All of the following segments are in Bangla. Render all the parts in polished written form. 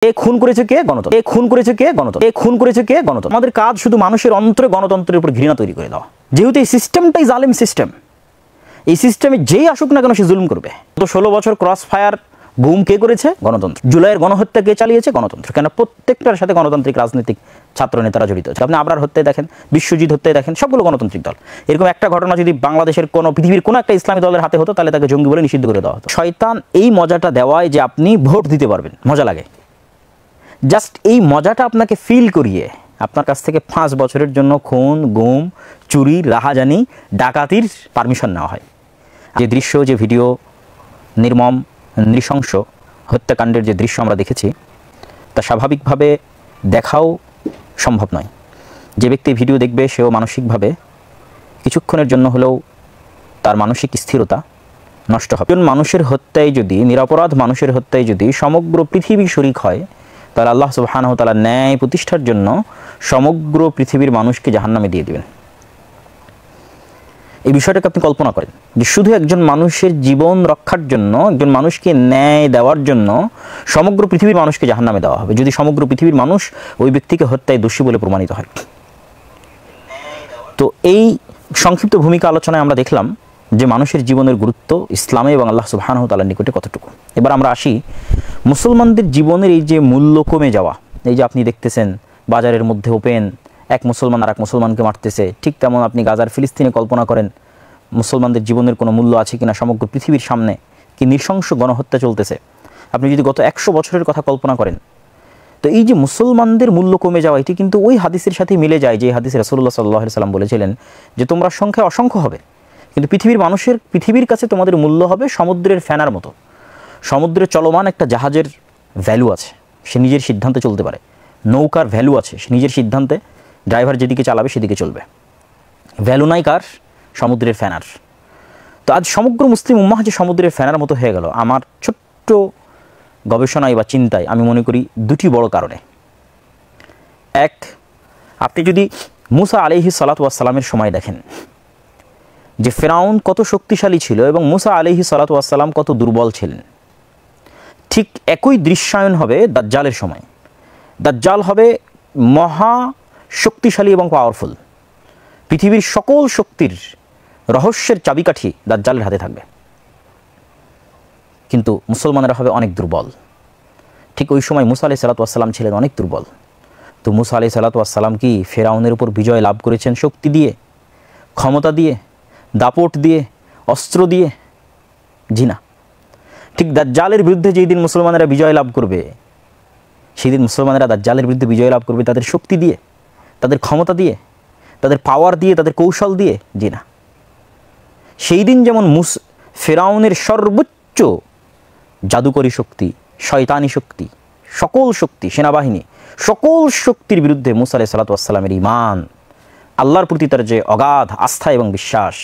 খুন করেছে কে? গণতন্ত্র। খুন করেছে কে? গণতন্ত্র। খুন করেছে কে? গণতন্ত্র। আমাদের কাজ শুধু মানুষের অন্তরে গণতন্ত্রের উপর ঘৃণা তৈরি করে দেওয়া। যেহেতু এই সিস্টেমটাই জালিম সিস্টেম, এই সিস্টেমে যেই আসুক না কেন সে জুলুম করবে। তো 16 বছর ক্রস ফায়ার গুম কে করেছে? গণতন্ত্র। জুলাইয়ের গণহত্যা কে চালিয়েছে? গণতন্ত্র। কেন? প্রত্যেকটার সাথে গণতান্ত্রিক রাজনৈতিক ছাত্র নেতারা জড়িত আছে। আপনি আবরার হত্যায় দেখেন, বিশ্বজিৎ হত্যায় দেখেন, সবগুলো গণতান্ত্রিক দল। এরকম একটা ঘটনা যদি বাংলাদেশের কোনো পৃথিবীর কোনো একটা ইসলামী দলের হাতে হতো তাহলে তাকে জঙ্গি বলে নিষিদ্ধ করে দেওয়া হতো। শয়তান এই মজাটা দেওয়ায় যে আপনি ভোট দিতে পারবেন, মজা লাগে। জাস্ট এই মজাটা আপনাকে ফিল করিয়ে আপনার কাছ থেকে 5 বছরের জন্য খুন, গুম, চুরি, রাহাজানি, ডাকাতির পারমিশন নেওয়া হয়। যে দৃশ্য, যে ভিডিও, নির্মম নৃশংস হত্যাকাণ্ডের যে দৃশ্য আমরা দেখেছি, তা স্বাভাবিকভাবে দেখাও সম্ভব নয়। যে ব্যক্তি ভিডিও দেখবে সেও মানসিকভাবে কিছুক্ষণের জন্য হলেও তার মানসিক স্থিরতা নষ্ট হবে। একজন মানুষের হত্যায় যদি, নিরপরাধ মানুষের হত্যায় যদি সমগ্র পৃথিবী শরিক হয়, তাহলে আল্লাহ সুবহানাহু ওয়া তাআলা ন্যায় প্রতিষ্ঠার জন্য সমগ্র পৃথিবীর মানুষকে জাহান্নামে দিয়ে দেবেন। এই বিষয়টাকে আপনি কল্পনা করেন যে শুধু একজন মানুষের জীবন রক্ষার জন্য, একজন মানুষকে ন্যায় দেওয়ার জন্য সমগ্র পৃথিবীর মানুষকে জাহান্নামে দেওয়া হবে, যদি সমগ্র পৃথিবীর মানুষ ওই ব্যক্তিকে হত্যায় দোষী বলে প্রমাণিত হয়। তো এই সংক্ষিপ্ত ভূমিকা আলোচনায় আমরা দেখলাম যে মানুষের জীবনের গুরুত্ব ইসলামে এবং আল্লাহ সুবহানাহু ওয়া তাআলার নিকটে কতটুকু। এবার আমরা আসি মুসলমানদের জীবনের এই যে মূল্য কমে যাওয়া। এই যে আপনি দেখতেছেন বাজারের মধ্যে ওপেন এক মুসলমান আর এক মুসলমানকে মারতেছে, ঠিক তেমন আপনি গাজার ফিলিস্তিনে কল্পনা করেন মুসলমানদের জীবনের কোনো মূল্য আছে কিনা, সমগ্র পৃথিবীর সামনে কি নৃশংস গণহত্যা চলতেছে। আপনি যদি গত 100 বছরের কথা কল্পনা করেন, তো এই যে মুসলমানদের মূল্য কমে যাওয়া, এটি কিন্তু ওই হাদিসের সাথে মিলে যায় যে হাদিসে রাসূলুল্লাহ সাল্লাল্লাহু আলাইহি সাল্লাম বলেছিলেন যে তোমরা সংখ্যায় অসংখ্য হবে, কিন্তু পৃথিবীর কাছে তোমাদের মূল্য হবে সমুদ্রের ফেনার মতো। সমুদ্রে চলমান একটা জাহাজের ভ্যালু আছে, সে নিজের সিদ্ধান্তে চলতে পারে। নৌকার ভ্যালু আছে, সে নিজের সিদ্ধান্তে, ড্রাইভার যেদিকে চালাবে সেদিকে চলবে। ভ্যালু নাই কার? সমুদ্রের ফেনার। তো আজ সমগ্র মুসলিম উম্মাহ যে সমুদ্রের ফেনার মতো হয়ে গেল, আমার ছোট্ট গবেষণায় বা চিন্তায় আমি মনে করি দুটি বড় কারণে। এক, আপনি যদি মুসা আলাইহিস সালাতু ওয়াস সালামের সময় দেখেন যে ফিরআউন কত শক্তিশালী ছিল এবং মুসা আলাইহিস সালাতু ওয়াস সালাম কত দুর্বল ছিলেন, ঠিক একই দৃশ্যায়ন হবে দাজ্জালের সময়। দাজ্জাল হবে মহা শক্তিশালী এবং পাওয়ারফুল। পৃথিবীর সকল শক্তির রহস্যের চাবিকাঠি দাজ্জালের হাতে থাকবে, কিন্তু মুসলমানেরা হবে অনেক দুর্বল। ঠিক ওই সময় মুসা আলাইহিস সালাতু ওয়াস সালাম ছিলেন অনেক দুর্বল। তো মুসা আলাইহিস সালাতু ওয়াস সালাম কি ফিরআউনের উপর বিজয় লাভ করেছেন শক্তি দিয়ে, ক্ষমতা দিয়ে, দাপট দিয়ে, অস্ত্র দিয়ে? জি না। ঠিক দাজ্জালের বিরুদ্ধে যেই দিন মুসলমানেরা বিজয় লাভ করবে, সেই দিন মুসলমানেরা দাজ্জালের বিরুদ্ধে বিজয় লাভ করবে তাদের শক্তি দিয়ে, তাদের ক্ষমতা দিয়ে, তাদের পাওয়ার দিয়ে, তাদের কৌশল দিয়ে? জি না। সেই দিন যেমন ফিরআউনের সর্বোচ্চ জাদুকরী শক্তি, শয়তানি শক্তি, সকল শক্তি, সেনাবাহিনী, সকল শক্তির বিরুদ্ধে মুসা আলাইহিস সালাতু ওয়াস সালামের ঈমান, আল্লাহর প্রতি তার যে অগাধ আস্থা এবং বিশ্বাস,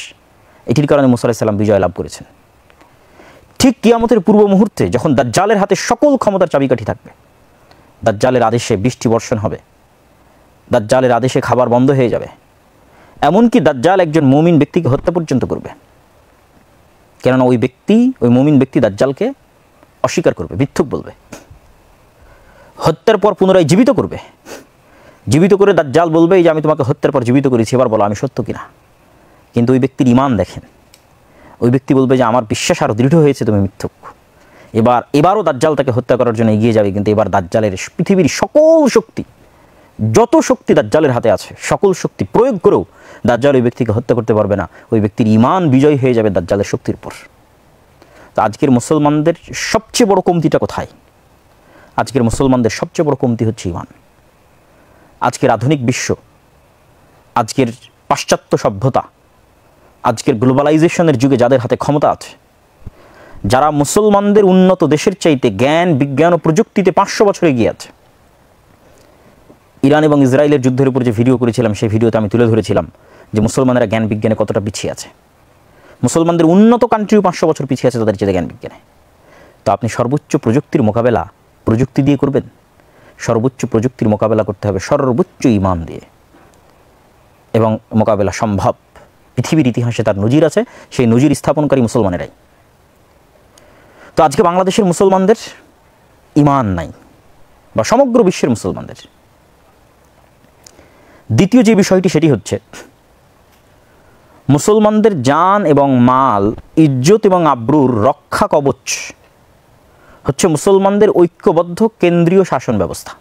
এটির কারণে মুসা আলাইহিস সালাম বিজয় লাভ করেছেন। ঠিক কিয়ামতের পূর্ব মুহূর্তে যখন দাজ্জালের হাতে সকল ক্ষমতার চাবিকাঠি থাকবে, দাজ্জালের আদেশে বৃষ্টি বর্ষণ হবে, দাজ্জালের আদেশে খাবার বন্ধ হয়ে যাবে, এমনকি দাজ্জাল একজন মুমিন ব্যক্তিকে হত্যা পর্যন্ত করবে। কেননা ওই মুমিন ব্যক্তি দাজ্জালকে অস্বীকার করবে, মিথ্যুক বলবে। হত্যার পর পুনরায় জীবিত করবে, জীবিত করে দাজ্জাল বলবে যে আমি তোমাকে হত্যার পর জীবিত করেছি, এবার বলো আমি সত্য কিনা। কিন্তু ওই ব্যক্তির ঈমান দেখেন, ওই ব্যক্তি বলবে যে আমার বিশ্বাস আরও দৃঢ় হয়েছে, তুমি মিথ্যুক। এবারও দাজ্জাল তাকে হত্যা করার জন্য এগিয়ে যাবে, কিন্তু এবার দাজ্জালের পৃথিবীর সকল শক্তি, যত শক্তি দাজ্জালের হাতে আছে, সকল শক্তি প্রয়োগ করেও দাজ্জাল ওই ব্যক্তিকে হত্যা করতে পারবে না। ওই ব্যক্তির ঈমান বিজয় হয়ে যাবে দাজ্জালের শক্তির উপর। তো আজকের মুসলমানদের সবচেয়ে বড় কমতিটা কোথায়? আজকের মুসলমানদের সবচেয়ে বড় কমতি হচ্ছে ঈমান। আজকের আধুনিক বিশ্ব, আজকের পাশ্চাত্য সভ্যতা, আজকের গ্লোবালাইজেশনের যুগে যাদের হাতে ক্ষমতা আছে, যারা মুসলমানদের উন্নত দেশের চাইতে জ্ঞান, বিজ্ঞান ও প্রযুক্তিতে 500 বছর এগিয়ে আছে। ইরান এবং ইসরায়েলের যুদ্ধের উপর যে ভিডিও করেছিলাম, সেই ভিডিওতে আমি তুলে ধরেছিলাম যে মুসলমানেরা জ্ঞান বিজ্ঞানে কতটা পিছিয়ে আছে। মুসলমানদের উন্নত কান্ট্রিও 500 বছর পিছিয়ে আছে তাদের চেয়ে জ্ঞান বিজ্ঞানে। তো আপনি সর্বোচ্চ প্রযুক্তির মোকাবেলা প্রযুক্তি দিয়ে করবেন? সর্বোচ্চ প্রযুক্তির মোকাবেলা করতে হবে সর্বোচ্চ ঈমান দিয়ে, এবং মোকাবেলা সম্ভব। পৃথিবীর ইতিহাসে তার নজির আছে, সেই নজির স্থাপনকারী মুসলমানেরাই। তো আজকে বাংলাদেশের মুসলমানদের ঈমান নাই, বা সমগ্র বিশ্বের মুসলমানদের। দ্বিতীয় যে বিষয়টি সেটি হচ্ছে মুসলমানদের জান এবং মাল, ইজ্জত এবং আব্রুর রক্ষা কবচ হচ্ছে মুসলমানদের ঐক্যবদ্ধ কেন্দ্রীয় শাসন ব্যবস্থা।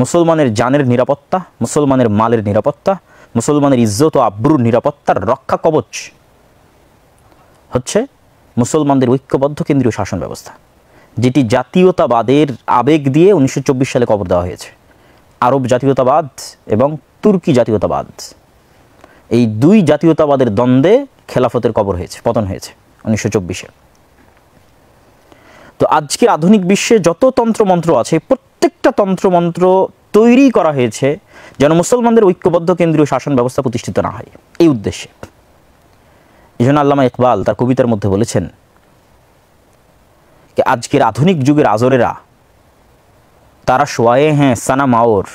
মুসলমানের জানের নিরাপত্তা, মুসলমানের মালের নিরাপত্তা, মুসলমানের ইজ্জত ও আব্রুর নিরাপত্তার রক্ষা কবচ হচ্ছে মুসলমানদের ঐক্যবদ্ধ কেন্দ্রীয় শাসন ব্যবস্থা, যেটি জাতীয়তাবাদের আবেগ দিয়ে 1924 সালে কবর দেওয়া হয়েছে। আরব জাতীয়তাবাদ এবং তুর্কি জাতীয়তাবাদ, এই দুই জাতীয়তাবাদের দ্বন্দ্বে খেলাফতের কবর হয়েছে, পতন হয়েছে 1924-এ। তো আজকে আধুনিক বিশ্বে যত তন্ত্রমন্ত্র আছে, প্রত্যেকটা তন্ত্রমন্ত্র তৈরি করা হয়েছে যেন মুসলমানদের ঐক্যবদ্ধ কেন্দ্রীয় শাসন ব্যবস্থা প্রতিষ্ঠিত না হয়, এই উদ্দেশ্যে। এই জন্য আল্লামা ইকবাল তার কবিতার মধ্যে বলেছেন যে আজকের আধুনিক যুগের আজরেরা তারা শোয়ায়ে হ্যাঁ সানা মাওর।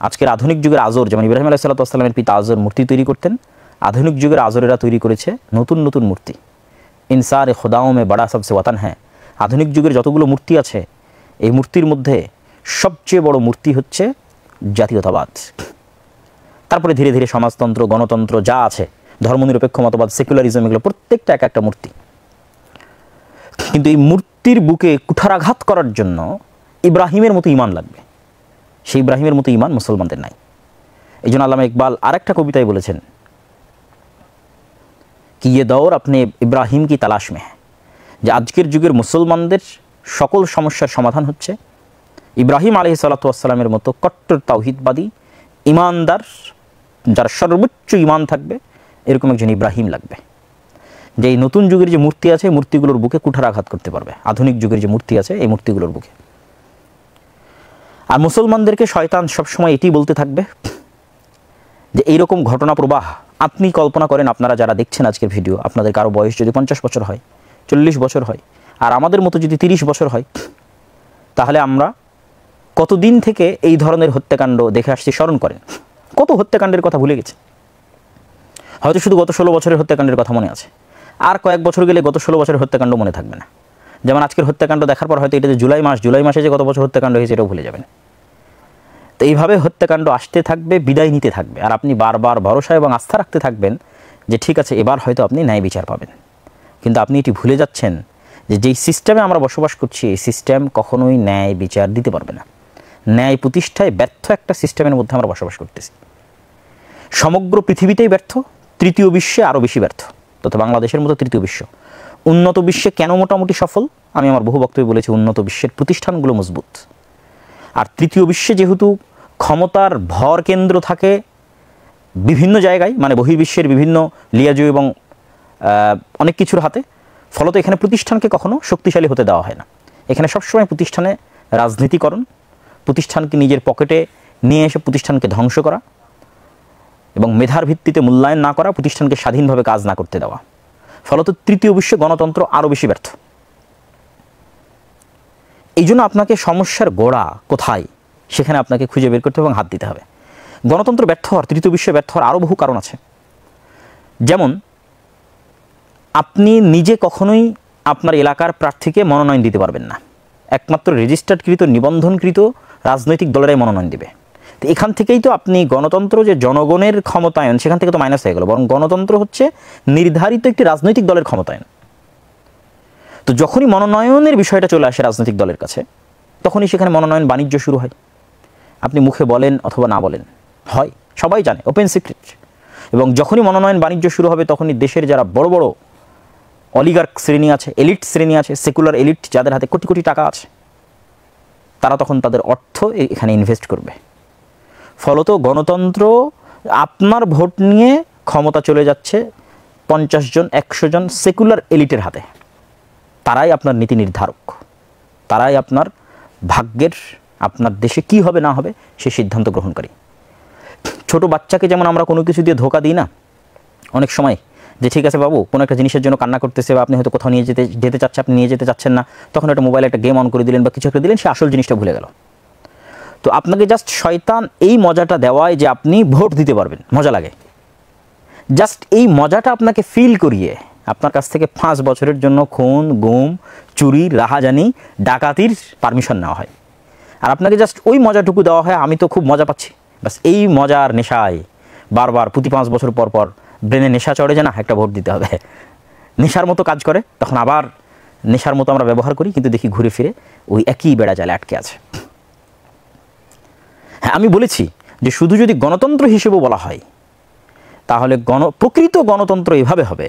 আজকের আধুনিক যুগের আজর, যেমন ইব্রাহিম আলাইহিস সালামের পিতা আজর মূর্তি তৈরি করতেন, আধুনিক যুগের আজরেরা তৈরি করেছে নতুন নতুন মূর্তি। ইনসার এ খোদাও মে বড়া সবসে ওয়াতান হ্যাঁ। আধুনিক যুগের যতগুলো মূর্তি আছে, এই মূর্তির মধ্যে সবচেয়ে বড় মূর্তি হচ্ছে জাতীয়তাবাদ। তারপরে ধীরে ধীরে সমাজতন্ত্র, গণতন্ত্র যা আছে, ধর্মনিরপেক্ষ মতবাদ, সেকুলারিজম, এগুলো প্রত্যেকটা এক একটা মূর্তি। কিন্তু এই মূর্তির বুকে কুঠারাঘাত করার জন্য ইব্রাহিমের মতো ঈমান লাগবে। সেই ইব্রাহিমের মতো ঈমান মুসলমানদের নাই। এই জন্য আল্লামা ইকবাল আরেকটা কবিতায় বলেছেন কি ইয়ে দৌর আপনি ইব্রাহিম কি তালাশ মে, যে আজকের যুগের মুসলমানদের সকল সমস্যার সমাধান হচ্ছে ইব্রাহিম আলাইহিস সালাতু ওয়াস সালামের মতো কট্টর তাওহীদবাদী ঈমানদার, যার সর্বোচ্চ ঈমান থাকবে, এরকম একজন ইব্রাহিম লাগবে, যে এই নতুন যুগের যে মূর্তি আছে, মূর্তিগুলোর বুকে কুঠারাঘাত করতে পারবে। আধুনিক যুগের যে মূর্তি আছে, এই মূর্তিগুলোর বুকে। আর মুসলমানদেরকে শয়তান সবসময় এটি বলতে থাকবে যে এইরকম ঘটনা প্রবাহ আপনি কল্পনা করেন, আপনারা যারা দেখছেন আজকের ভিডিও, আপনাদের কারো বয়স যদি 50 বছর হয়, 40 বছর হয়, আর আমাদের মতো যদি 30 বছর হয়, তাহলে আমরা কতদিন থেকে এই ধরনের হত্যাকাণ্ড দেখে আসছি স্মরণ করেন। কত হত্যাকাণ্ডের কথা ভুলে গেছে। হয়তো শুধু গত 16 বছরের হত্যাকাণ্ডের কথা মনে আছে, আর কয়েক বছর গেলে গত 16 বছরের হত্যাকাণ্ড মনে থাকবে না। যেমন আজকের হত্যাকাণ্ড দেখার পর হয়তো এটা যে জুলাই মাসে যে গত বছর হত্যাকাণ্ড হয়েছে এটাও ভুলে যাবেন। তো এইভাবে হত্যাকাণ্ড আসতে থাকবে, বিদায় নিতে থাকবে, আর আপনি বারবার ভরসা এবং আস্থা রাখতে থাকবেন যে ঠিক আছে, এবার হয়তো আপনি ন্যায় বিচার পাবেন। কিন্তু আপনি এটি ভুলে যাচ্ছেন যে যেই সিস্টেমে আমরা বসবাস করছি, এই সিস্টেম কখনোই ন্যায় বিচার দিতে পারবে না। ন্যায় প্রতিষ্ঠায় ব্যর্থ একটা সিস্টেমের মধ্যে আমরা বসবাস করতেছি। সমগ্র পৃথিবীতেই ব্যর্থ, তৃতীয় বিশ্বে আরও বেশি ব্যর্থ, তথা বাংলাদেশের মতো তৃতীয় বিশ্ব। উন্নত বিশ্বে কেন মোটামুটি সফল, আমি আমার বহু বক্তব্যে বলেছি, উন্নত বিশ্বের প্রতিষ্ঠানগুলো মজবুত। আর তৃতীয় বিশ্বে যেহেতু ক্ষমতার ভর কেন্দ্র থাকে বিভিন্ন জায়গায়, মানে বহির্বিশ্বের বিভিন্ন লিয়াজু এবং অনেক কিছুর হাতে, ফলত এখানে প্রতিষ্ঠানকে কখনো শক্তিশালী হতে দেওয়া হয় না। এখানে সবসময় প্রতিষ্ঠানে রাজনীতিকরণ, প্রতিষ্ঠানকে নিজের পকেটে নিয়ে এসে প্রতিষ্ঠানকে ধ্বংস করা এবং মেধার ভিত্তিতে মূল্যায়ন না করা, প্রতিষ্ঠানকে স্বাধীনভাবে কাজ না করতে দেওয়া, ফলত তৃতীয় বিশ্বে গণতন্ত্র আরও বেশি ব্যর্থ। এই জন্য আপনাকে সমস্যার গোড়া কোথায়, সেখানে আপনাকে খুঁজে বের করতে হবে এবং হাত দিতে হবে। গণতন্ত্র ব্যর্থ হওয়ার, তৃতীয় বিশ্বে ব্যর্থ হওয়ার আরও বহু কারণ আছে। যেমন আপনি নিজে কখনোই আপনার এলাকার প্রার্থীকে মনোনয়ন দিতে পারবেন না, একমাত্র রেজিস্টার্ডকৃত, নিবন্ধনকৃত রাজনৈতিক দলেরাই মনোনয়ন দিবে। তো এখান থেকেই তো আপনি গণতন্ত্র যে জনগণের ক্ষমতায়ন, সেখান থেকে তো মাইনাস হয়ে গেল। বরং গণতন্ত্র হচ্ছে নির্ধারিত একটি রাজনৈতিক দলের ক্ষমতায়ন। তো যখনই মনোনয়নের বিষয়টা চলে আসে রাজনৈতিক দলের কাছে, তখনই সেখানে মনোনয়ন বাণিজ্য শুরু হয়। আপনি মুখে বলেন অথবা না বলেন, হয়, সবাই জানে, ওপেন সিক্রেট। এবং যখনই মনোনয়ন বাণিজ্য শুরু হবে, তখনই দেশের যারা বড় বড় অলিগার্ক শ্রেণী আছে, এলিট শ্রেণী আছে, সেকুলার এলিট, যাদের হাতে কোটি কোটি টাকা আছে, তারা তখন তাদের অর্থ এখানে ইনভেস্ট করবে। ফলত গণতন্ত্র, আপনার ভোট নিয়ে ক্ষমতা চলে যাচ্ছে 50 জন 100 জন সেকুলার এলিটের হাতে। তারাই আপনার নীতি নির্ধারক, তারাই আপনার ভাগ্যের, আপনার দেশে কি হবে না হবে সে সিদ্ধান্ত গ্রহণকারী। ছোট বাচ্চাকে যেমন আমরা কোনো কিছু দিয়ে ধোকা দিই না অনেক সময়, যে ঠিক আছে বাবু, কোনো একটা জিনিসের জন্য কান্না করতেছে, বা আপনি হয়তো কোথাও নিয়ে যেতে চাচ্ছে, আপনি নিয়ে যেতে চাচ্ছেন না, তখন একটা মোবাইলে একটা গেম অন করে দিলেন বা কিছু একটা দিলেন, সে আসল জিনিসটা ভুলে গেল। তো আপনাকে জাস্ট শয়তান এই মজাটা দেওয়ায় যে আপনি ভোট দিতে পারবেন, মজা লাগে, জাস্ট এই মজাটা আপনাকে ফিল করিয়ে আপনার কাছ থেকে 5 বছরের জন্য খুন, গুম, চুরি, রাহাজানি, ডাকাতির পারমিশন নেওয়া হয়। আর আপনাকে জাস্ট ওই মজাটুকু দেওয়া হয়, আমি তো খুব মজা পাচ্ছি, বাস এই মজার নেশায় বারবার প্রতি 5 বছর পর পর ব্রেনে নেশা চড়ে যে না একটা ভোট দিতে হবে, নেশার মতো কাজ করে, তখন আবার নেশার মতো আমরা ব্যবহার করি, কিন্তু দেখি ঘুরে ফিরে ওই একই বেড়া জালে আটকে আছে। হ্যাঁ, আমি বলেছি যে শুধু যদি গণতন্ত্র হিসেবেও বলা হয় তাহলে প্রকৃত গণতন্ত্র এভাবে হবে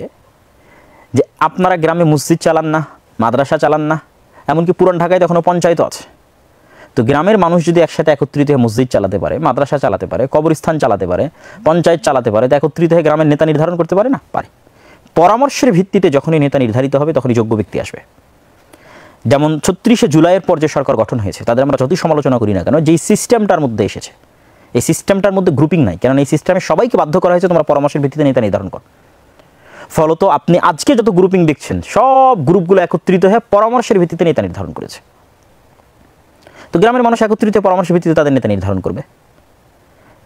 যে আপনারা গ্রামে মসজিদ চালান না, মাদ্রাসা চালান না, এমনকি পুরান ঢাকায় তখনও পঞ্চায়েত আছে। তো গ্রামের মানুষ যদি একসাথে একত্রিত হয়ে মসজিদ চালাতে পারে, মাদ্রাসা চালাতে পারে, কবরস্থান চালাতে পারে, পঞ্চায়েত চালাতে পারে, তো একত্রিত হয়ে গ্রামের নেতা নির্ধারণ করতে পারে না? পারে। পরামর্শের ভিত্তিতে যখনই নেতা নির্ধারিত হবে তখনই যোগ্য ব্যক্তি আসবে। যেমন 36শে জুলাইয়ের পর যে সরকার গঠন হয়েছে তাদের আমরা যতই সমালোচনা করি না কেন, যেই সিস্টেমটার মধ্যে এসেছে, এই সিস্টেমটার মধ্যে গ্রুপিং নাই, কারণ এই সিস্টেমে সবাইকে বাধ্য করা হয়েছে তোমরা পরামর্শের ভিত্তিতে নেতা নির্ধারণ করো। ফলত আপনি আজকে যত গ্রুপিং দেখছেন সব গ্রুপগুলো একত্রিত হয়ে পরামর্শের ভিত্তিতে নেতা নির্ধারণ করেছে। তো গ্রামের মানুষ একত্রিত পরামর্শের ভিত্তিতে তাদের নেতা নির্ধারণ করবে,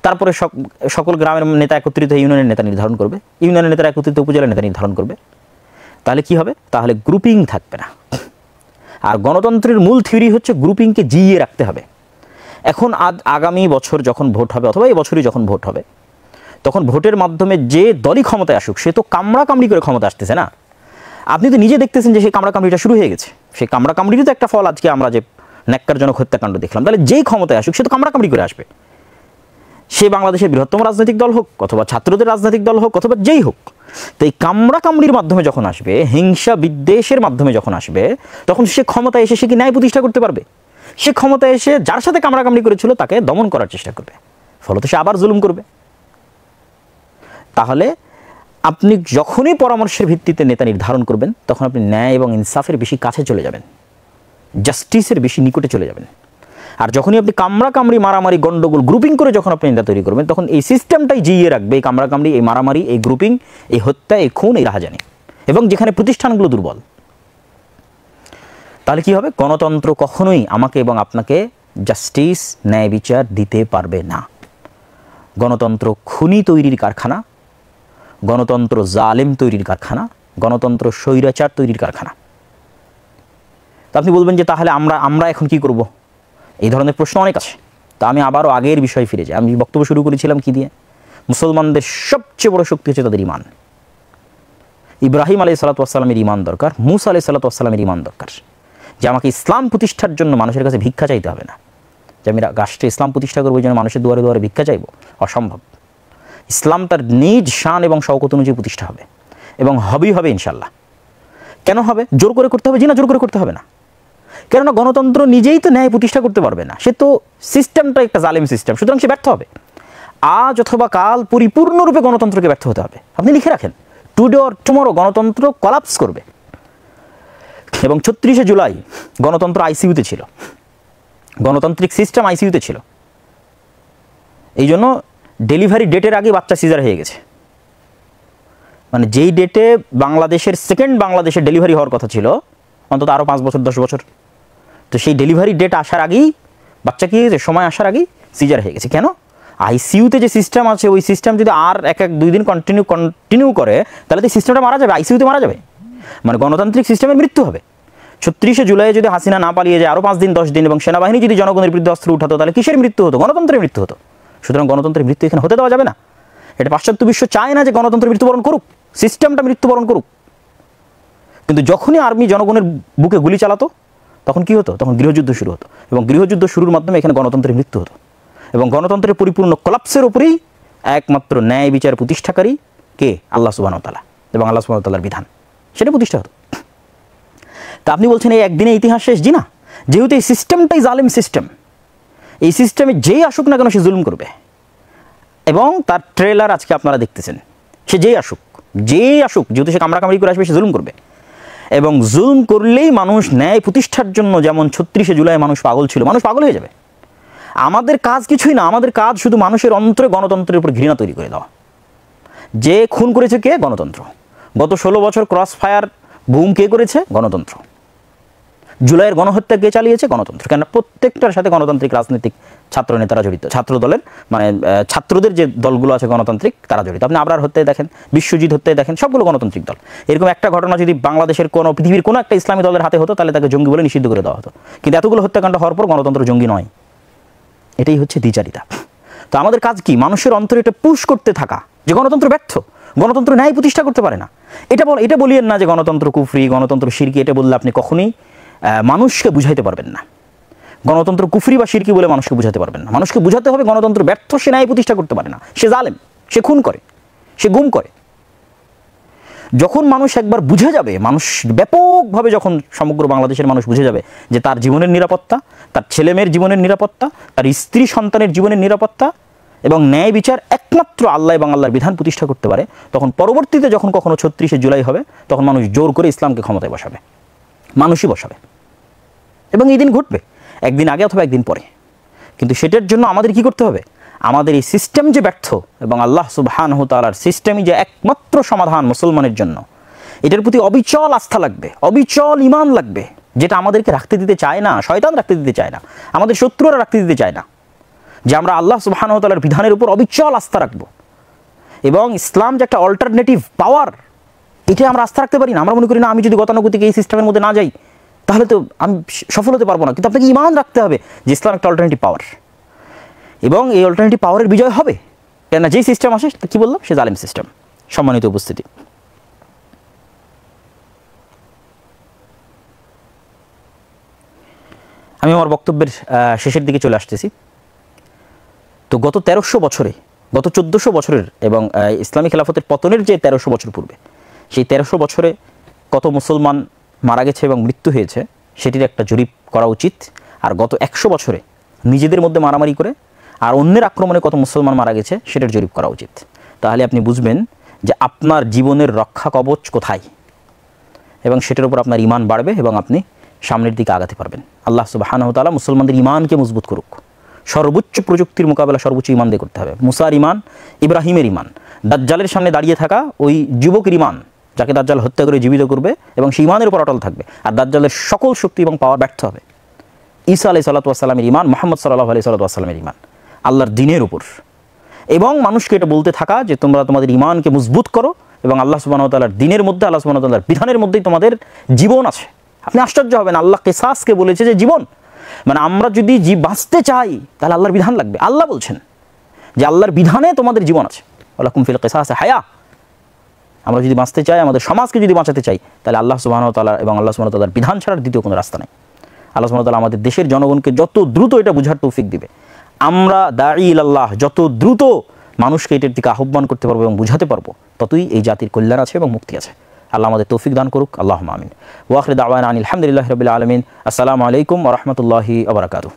তারপরে সকল গ্রামের নেতা একত্রিত ইউনিয়নের নেতা নির্ধারণ করবে, ইউনিয়নের নেতারা একত্রিত উপজেলার নেতা নির্ধারণ করবে। তাহলে কি হবে? তাহলে গ্রুপিং থাকবে না। আর গণতন্ত্রের মূল থিওরি হচ্ছে গ্রুপিংকে জিইয়ে রাখতে হবে। এখন আগামী বছর যখন ভোট হবে, অথবা এই বছরই যখন ভোট হবে, তখন ভোটের মাধ্যমে যে দলই ক্ষমতায় আসুক সে তো কামড়াকামড়ি করে ক্ষমতা আসতেছে না। আপনি তো নিজে দেখতেছেন যে সেই কামড়াকামড়িটা শুরু হয়ে গেছে। সেই কামড়াকামড়িরই তো একটা ফল আজকে আমরা যে ন্যাক্কারজনক হত্যাকাণ্ড দেখলাম। তাহলে যেই ক্ষমতায় আসুক সে তো কামড়াকামড়ি করে আসবে। সে বাংলাদেশের বৃহত্তম রাজনৈতিক দল হোক, অথবা ছাত্রদের রাজনৈতিক দল হোক, অথবা যেই হোক, তো এই কামড়াকামড়ির মাধ্যমে যখন আসবে, হিংসা বিদ্বেষের মাধ্যমে যখন আসবে, তখন সে ক্ষমতায় এসে সে কি ন্যায় প্রতিষ্ঠা করতে পারবে? সে ক্ষমতায় এসে যার সাথে কামড়াকামড়ি করেছিল তাকে দমন করার চেষ্টা করবে, ফলত সে আবার জুলুম করবে। তাহলে আপনি যখনই পরামর্শের ভিত্তিতে নেতা নির্ধারণ করবেন তখন আপনি ন্যায় এবং ইনসাফের বেশি কাছে চলে যাবেন, জাস্টিসের বেশি নিকটে চলে যাবেন। আর যখনই আপনি কামড়াকামড়ি, মারামারি, গন্ডগোল, গ্রুপিং করে যখন আপনি নেতা তৈরি করবেন, তখন এই সিস্টেমটাই জিইয়ে রাখবে এই কামড়াকামড়ি, এই মারামারি, এই গ্রুপিং, এই হত্যা, এই খুন, এই রাহাজানি, এবং যেখানে প্রতিষ্ঠানগুলো দুর্বল। তাহলে কি হবে? গণতন্ত্র কখনোই আমাকে এবং আপনাকে জাস্টিস, ন্যায় বিচার দিতে পারবে না। গণতন্ত্র খুনি তৈরির কারখানা, গণতন্ত্র জালেম তৈরির কারখানা, গণতন্ত্র স্বৈরাচার তৈরির কারখানা। তো আপনি বলবেন যে তাহলে আমরা এখন কি করব? এই ধরনের প্রশ্ন অনেক আছে। তা আমি আবারও আগের বিষয়ে ফিরে যাই। আমি বক্তব্য শুরু করেছিলাম কি দিয়ে? মুসলমানদের সবচেয়ে বড় শক্তি হচ্ছে তাদের ঈমান। ইব্রাহিম আলাইহিস সালাতু ওয়াস সালামের ঈমান দরকার, মূসা আলাইহিস সালাতু ওয়াস সালামের ঈমান দরকার, যে আমাকে ইসলাম প্রতিষ্ঠার জন্য মানুষের কাছে ভিক্ষা চাইতে হবে না, যে আমি রাষ্ট্রে ইসলাম প্রতিষ্ঠা করবো, এই জন্য মানুষের দুয়ারে দুয়ারে ভিক্ষা চাইব, অসম্ভব। ইসলাম তার নিজ শান এবং শওকত অনুযায়ী প্রতিষ্ঠা হবে, এবং হবেই হবে ইনশাল্লাহ। কেন হবে? জোর করে করতে হবে? জি না, জোর করে করতে হবে না। কেননা গণতন্ত্র নিজেই তো ন্যায় প্রতিষ্ঠা করতে পারবে না, সে তো সিস্টেমটা একটা জালেম সিস্টেম, সুতরাং সে ব্যর্থ হবে। আজ অথবা কাল পরিপূর্ণরূপে গণতন্ত্রকে ব্যর্থ হতে হবে। আপনি লিখে রাখেন, টুডে অর টুমরো গণতন্ত্র কলাপস করবে। এবং 36শে জুলাই গণতন্ত্র আইসিইউতে ছিল, গণতান্ত্রিক সিস্টেম আইসিইউতে ছিল। এই জন্য ডেলিভারি ডেটের আগে বাচ্চা সিজার হয়ে গেছে। মানে যেই ডেটে বাংলাদেশের বাংলাদেশের ডেলিভারি হওয়ার কথা ছিল, অন্তত আরও 5 বছর 10 বছর, তো সেই ডেলিভারি ডেট আসার আগেই বাচ্চা কী হয়েছে? সময় আসার আগেই সিজার হয়ে গেছে। কেন? আইসিইউতে যে সিস্টেম আছে ওই সিস্টেম যদি আর 1-2 দিন কন্টিনিউ করে তাহলে তো সিস্টেমটা মারা যাবে, আইসিইউতে মারা যাবে। মানে গণতান্ত্রিক সিস্টেমের মৃত্যু হবে। 36শে জুলাই যদি হাসিনা না পালিয়ে যায় আরও 5 দিন 10 দিন, এবং সেনাবাহিনী যদি জনগণের বিরুদ্ধে অস্ত্র উঠাতো, তাহলে কিসের মৃত্যু হতো? গণতন্ত্রের মৃত্যু হতো। সুতরাং গণতন্ত্রের মৃত্যু এখানে হতে দেওয়া যাবে না। এটা পাশ্চাত্য বিশ্ব চায় না যে গণতন্ত্রের মৃত্যুবরণ করুক, সিস্টেমটা মৃত্যুবরণ করুক। কিন্তু যখনই আর্মি জনগণের বুকে গুলি চালাতো তখন কি হতো? তখন গৃহযুদ্ধ শুরু হতো, এবং গৃহযুদ্ধ শুরুর মাধ্যমে এখানে গণতন্ত্রের মৃত্যু হতো। এবং গণতন্ত্রের পরিপূর্ণ কোলাপসের উপরেই একমাত্র ন্যায় বিচার প্রতিষ্ঠাকারী কে? আল্লাহ সুবহানাহু ওয়া তাআলা, এবং আল্লাহ সুবহানাহু ওয়া তাআলার বিধান, সেটা প্রতিষ্ঠা হতো। তা আপনি বলছেন এই একদিনে ইতিহাস শেষ? জি না, যেহেতু এই সিস্টেমটাই জালেম সিস্টেম, এই সিস্টেমে যেই আসুক না কেন সে জুলুম করবে, এবং তার ট্রেলার আজকে আপনারা দেখতেছেন। সে যেই আসুক, যেহেতু সে কামড়াকামড়ি করে আসবে, সে জুলুম করবে। এবং জুলুম করলেই মানুষ ন্যায় প্রতিষ্ঠার জন্য, যেমন 36শে জুলাই মানুষ পাগল ছিল, মানুষ পাগল হয়ে যাবে। আমাদের কাজ কিছুই না, আমাদের কাজ শুধু মানুষের অন্তরে গণতন্ত্রের উপর ঘৃণা তৈরি করে দেওয়া। যে খুন করেছে কে? গণতন্ত্র। গত 16 বছর ক্রস ফায়ার গুম কে করেছে? গণতন্ত্র। জুলাইয়ের গণহত্যা কে চালিয়েছে? গণতন্ত্র। কেন? প্রত্যেকটার সাথে গণতান্ত্রিক রাজনৈতিক ছাত্র নেতারা জড়িত, ছাত্র দলের মানে ছাত্রদের যে দলগুলো আছে গণতান্ত্রিক তারা জড়িত। আপনি আবরার হত্যায় দেখেন, বিশ্বজিৎ হত্যায় দেখেন, সবগুলো গণতান্ত্রিক দল। এরকম একটা ঘটনা যদি বাংলাদেশের কোনো পৃথিবীর কোনো একটা ইসলামী দলের হাতে হতো তাহলে তাকে জঙ্গি বলে নিষিদ্ধ করে দেওয়া হতো। কিন্তু এতগুলো হত্যাকাণ্ড হওয়ার পর গণতন্ত্র জঙ্গি নয়, এটাই হচ্ছে দ্বিচারিতা। তো আমাদের কাজ কি? মানুষের অন্তরে এটা পুশ করতে থাকা যে গণতন্ত্র ব্যর্থ, গণতন্ত্র ন্যায় প্রতিষ্ঠা করতে পারে না। এটা বলিয়েন না যে গণতন্ত্র কুফরি, গণতন্ত্র শিরকি। এটা বললে আপনি কখনোই মানুষকে বুঝাইতে পারবেন না। গণতন্ত্র কুফরি বা শিরকি বলে মানুষকে বুঝাতে পারবেন না। মানুষকে বুঝাতে হবে গণতন্ত্র ব্যর্থ, সে ন্যায় প্রতিষ্ঠা করতে পারে না, সে জালেম, সে খুন করে, সে গুম করে। যখন মানুষ একবার বুঝে যাবে, মানুষ ব্যাপকভাবে যখন সমগ্র বাংলাদেশের মানুষ বুঝে যাবে যে তার জীবনের নিরাপত্তা, তার ছেলেমেয়ের জীবনের নিরাপত্তা, তার স্ত্রী সন্তানের জীবনের নিরাপত্তা এবং ন্যায় বিচার একমাত্র আল্লাহ এবং আল্লাহর বিধান প্রতিষ্ঠা করতে পারে, তখন পরবর্তীতে যখন কখনো ৩৬শে জুলাই হবে তখন মানুষ জোর করে ইসলামকে ক্ষমতায় বসাবে, মানুষই বসাবে। এবং এই দিন ঘটবে একদিন আগে অথবা একদিন পরে। কিন্তু সেটার জন্য আমাদের কি করতে হবে? আমাদের এই সিস্টেম যে ব্যর্থ এবং আল্লাহ সুবহানাহু ওয়া তাআলার সিস্টেমই যে একমাত্র সমাধান মুসলমানের জন্য, এটার প্রতি অবিচল আস্থা লাগবে, অবিচল ঈমান লাগবে, যেটা আমাদেরকে রাখতে দিতে চায় না, শয়তান রাখতে দিতে চায় না, আমাদের শত্রুরা রাখতে দিতে চায় না, যে আমরা আল্লাহ সুবহানাহু ওয়া তাআলার বিধানের উপর অবিচল আস্থা রাখবো। এবং ইসলাম যে একটা অল্টারনেটিভ পাওয়ার, এটা আমরা আস্থা রাখতে পারি না। আমরা মনে করি না, আমি যদি গতানুগতিক এই সিস্টেমের মধ্যে না যাই তাহলে তো আমি সফল হতে পারবো না। কিন্তু আপনাকে ঈমান রাখতে হবে যে ইসলাম একটা অল্টারনেটিভ পাওয়ার, এবং এই অল্টারনেটিভ পাওয়ারের বিজয় হবে। কেননা যেই সিস্টেম আসে কি বললাম, সে জালেম সিস্টেম। সম্মানিত উপস্থিতি, আমি আমার বক্তব্যের শেষের দিকে চলে আসতেছি। তো গত ১৩০০ বছরে, গত ১৪০০ বছরের এবং ইসলামী খেলাফতের পতনের যে ১৩০০ বছর পূর্বে, সেই ১৩০০ বছরে কত মুসলমান মারা গেছে এবং মৃত্যু হয়েছে সেটির একটা জরিপ করা উচিত। আর গত ১০০ বছরে নিজেদের মধ্যে মারামারি করে আর অন্যের আক্রমণে কত মুসলমান মারা গেছে সেটার জরিপ করা উচিত। তাহলে আপনি বুঝবেন যে আপনার জীবনের রক্ষা কবচ কোথায়, এবং সেটার উপর আপনার ঈমান বাড়বে এবং আপনি সামনের দিকে আগাতে পারবেন। আল্লাহ সুবহানাহু ওয়া তাআলা মুসলমানদের ঈমানকে মজবুত করুক। সর্বোচ্চ প্রযুক্তির মোকাবেলা সর্বোচ্চ ঈমান দিয়ে করতে হবে। মুসার ঈমান, ইব্রাহিমের ঈমান, দাজ্জালের সামনে দাঁড়িয়ে থাকা ওই যুবকের ঈমান, যাকে দাজ্জাল হত্যা করে জীবিত করবে এবং সেই ঈমানের উপর অটল থাকবে, আর দাজ্জালের সকল শক্তি এবং পাওয়ার ব্যর্থ হবে। ঈসা আলাইহিস সালাতু ওয়াস সালামের ঈমান, মুহাম্মদ সাল্লাল্লাহু আলাইহি ওয়াস সাল্লামের ঈমান, আল্লাহর দ্বীনের উপর। এবং মানুষকে এটা বলতে থাকা যে তোমরা তোমাদের ঈমানকে মজবুত করো এবং আল্লাহ সুবহানাহু ওয়া তাআলার দ্বীনের মধ্যে, আল্লাহ সুবহানাহু ওয়া তাআলার বিধানের মধ্যেই তোমাদের জীবন আছে। আপনি আশ্চর্য হবেন, আল্লাহ কিসাসকে বলেছে যে জীবন, মানে আমরা যদি বাঁচতে চাই তাহলে আল্লাহর বিধান লাগবে। আল্লাহ বলছেন যে আল্লাহর বিধানে তোমাদের জীবন আছে, ওয়ালাকুম ফিল কিসাসি হায়া। আমরা যদি বাঁচতে চাই, আমাদের সমাজকে যদি বাঁচাতে চাই, তাহলে আল্লাহ সুবহানাহু ওয়া তাআলা এবং আল্লাহ সুবহানাহু ওয়া তাআলার বিধান ছাড়া দ্বিতীয় কোনো রাস্তা নেই। আল্লাহ সুবহানাহু ওয়া তাআলা আমাদের দেশের জনগণকে যত দ্রুত এটা বুঝার তৌফিক দিবে, আমরা দাঈ ইলাল্লাহ যত দ্রুত মানুষকে এটার দিকে আহ্বান করতে পারবো এবং বুঝাতে পারবো, ততই এই জাতির কল্যাণ আছে এবং মুক্তি আছে। আল্লাহ আমাদের তৌফিক দান করুক। আল্লাহুম্মা আমিন। ওয়া আখিরু দাওয়ানা আনিল হামদুলিল্লাহি রাব্বিল আলামিন। আসসালামু আলাইকুম ওয়া রাহমাতুল্লাহি ওয়া বারাকাতুহু।